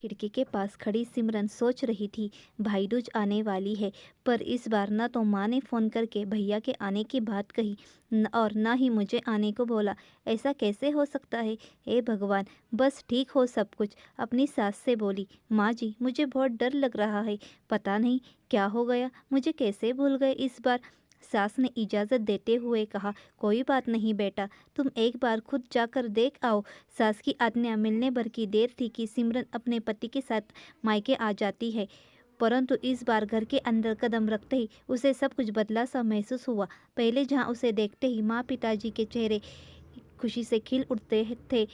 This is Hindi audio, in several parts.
खिड़की के पास खड़ी सिमरन सोच रही थी, भाई दूज आने वाली है, पर इस बार न तो माँ ने फ़ोन करके भैया के आने की बात कही और न ही मुझे आने को बोला। ऐसा कैसे हो सकता है? हे भगवान, बस ठीक हो सब कुछ। अपनी सास से बोली, माँ जी मुझे बहुत डर लग रहा है, पता नहीं क्या हो गया, मुझे कैसे भूल गए इस बार। सास ने इजाज़त देते हुए कहा, कोई बात नहीं बेटा, तुम एक बार खुद जाकर देख आओ। सास की आज्ञा मिलने भर की देर थी कि सिमरन अपने पति के साथ मायके आ जाती है, परंतु इस बार घर के अंदर कदम रखते ही उसे सब कुछ बदला सा महसूस हुआ। पहले जहाँ उसे देखते ही माँ पिताजी के चेहरे खुशी से खिल उठते थे,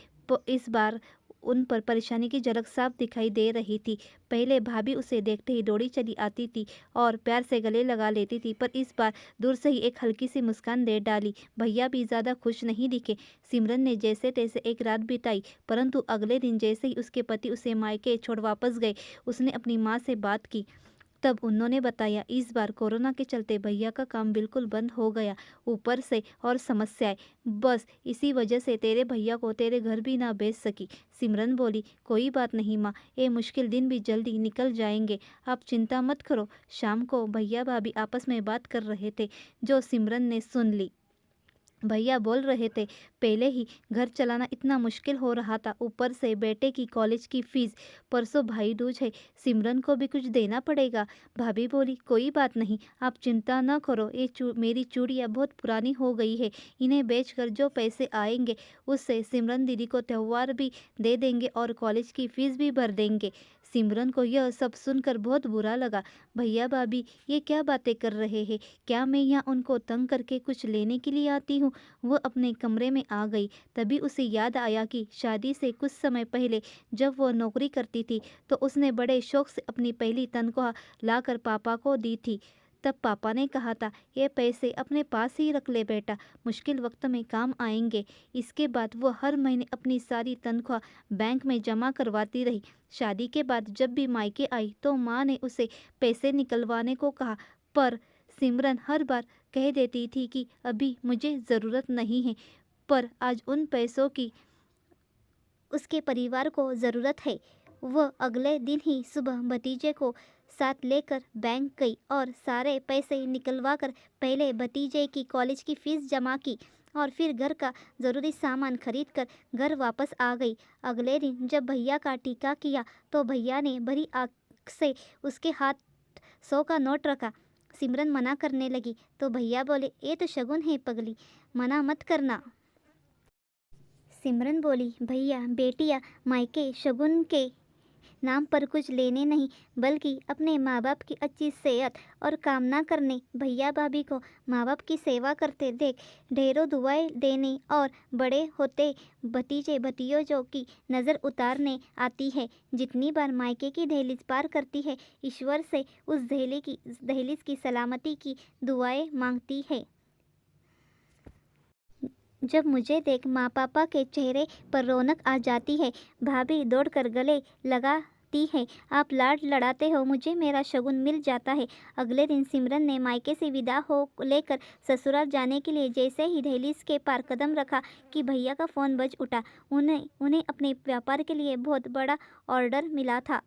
इस बार उन पर परेशानी की झलक साफ दिखाई दे रही थी। पहले भाभी उसे देखते ही दौड़ी चली आती थी और प्यार से गले लगा लेती थी, पर इस बार दूर से ही एक हल्की सी मुस्कान दे डाली। भैया भी ज़्यादा खुश नहीं दिखे। सिमरन ने जैसे तैसे एक रात बिताई, परंतु अगले दिन जैसे ही उसके पति उसे मायके छोड़ वापस गए, उसने अपनी माँ से बात की। तब उन्होंने बताया, इस बार कोरोना के चलते भैया का काम बिल्कुल बंद हो गया, ऊपर से और समस्याएं, बस इसी वजह से तेरे भैया को तेरे घर भी ना भेज सकी। सिमरन बोली, कोई बात नहीं माँ, ये मुश्किल दिन भी जल्दी निकल जाएंगे, आप चिंता मत करो। शाम को भैया भाभी आपस में बात कर रहे थे, जो सिमरन ने सुन ली। भैया बोल रहे थे, पहले ही घर चलाना इतना मुश्किल हो रहा था, ऊपर से बेटे की कॉलेज की फीस, परसों भाई दूज है, सिमरन को भी कुछ देना पड़ेगा। भाभी बोली, कोई बात नहीं, आप चिंता न करो, ये मेरी चूड़ियाँ बहुत पुरानी हो गई है, इन्हें बेचकर जो पैसे आएंगे उससे सिमरन दीदी को त्यौहार भी दे देंगे और कॉलेज की फीस भी भर देंगे। सिमरन को यह सब सुनकर बहुत बुरा लगा। भैया भाभी ये क्या बातें कर रहे हैं? क्या मैं यहाँ उनको तंग करके कुछ लेने के लिए आती हूँ? वह अपने कमरे में आ गई। तभी उसे याद आया कि शादी से कुछ समय पहले जब वह नौकरी करती थी, तो उसने बड़े शौक से अपनी पहली तनख्वाह लाकर पापा को दी थी। तब पापा ने कहा था, ये पैसे अपने पास ही रख ले बेटा, मुश्किल वक्त में काम आएंगे। इसके बाद वह हर महीने अपनी सारी तनख्वाह बैंक में जमा करवाती रही। शादी के बाद जब भी मायके आई तो माँ ने उसे पैसे निकलवाने को कहा, पर सिमरन हर बार कह देती थी कि अभी मुझे ज़रूरत नहीं है। पर आज उन पैसों की उसके परिवार को ज़रूरत है। वह अगले दिन ही सुबह भतीजे को साथ लेकर बैंक गई और सारे पैसे निकलवा कर पहले भतीजे की कॉलेज की फ़ीस जमा की और फिर घर का ज़रूरी सामान खरीद कर घर वापस आ गई। अगले दिन जब भैया का टीका किया तो भैया ने भरी आँख से उसके हाथ 100 का नोट रखा। सिमरन मना करने लगी तो भैया बोले, ये तो शगुन है पगली, मना मत करना। सिमरन बोली, भैया बेटियां मायके शगुन के नाम पर कुछ लेने नहीं, बल्कि अपने माँ बाप की अच्छी सेहत और कामना करने। भैया भाभी को माँ बाप की सेवा करते देख ढेरों दुआएं देने और बड़े होते भतीजे भतीजों की नज़र उतारने आती है। जितनी बार मायके की दहलीज पार करती है, ईश्वर से उस दहलीज की सलामती की दुआएं मांगती है। जब मुझे देख माँ पापा के चेहरे पर रौनक आ जाती है, भाभी दौड़कर गले लगाती है, आप लाड लड़ाते हो, मुझे मेरा शगुन मिल जाता है। अगले दिन सिमरन ने मायके से विदा हो लेकर ससुराल जाने के लिए जैसे ही दहलीज के पार कदम रखा कि भैया का फ़ोन बज उठा। उन्हें अपने व्यापार के लिए बहुत बड़ा ऑर्डर मिला था।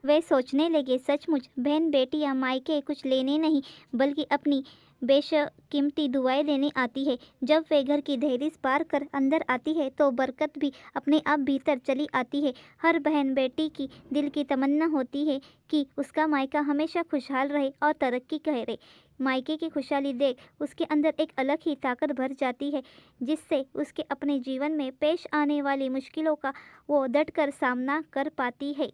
वे सोचने लगे, सचमुच बहन बेटियां मायके कुछ लेने नहीं, बल्कि अपनी बेशकीमती दुआएं देने आती है। जब वे घर की दहलीज पार कर अंदर आती है तो बरकत भी अपने आप भीतर चली आती है। हर बहन बेटी की दिल की तमन्ना होती है कि उसका मायका हमेशा खुशहाल रहे और तरक्की करे। मायके की खुशहाली देख उसके अंदर एक अलग ही ताकत भर जाती है, जिससे उसके अपने जीवन में पेश आने वाली मुश्किलों का वो डट कर सामना कर पाती है।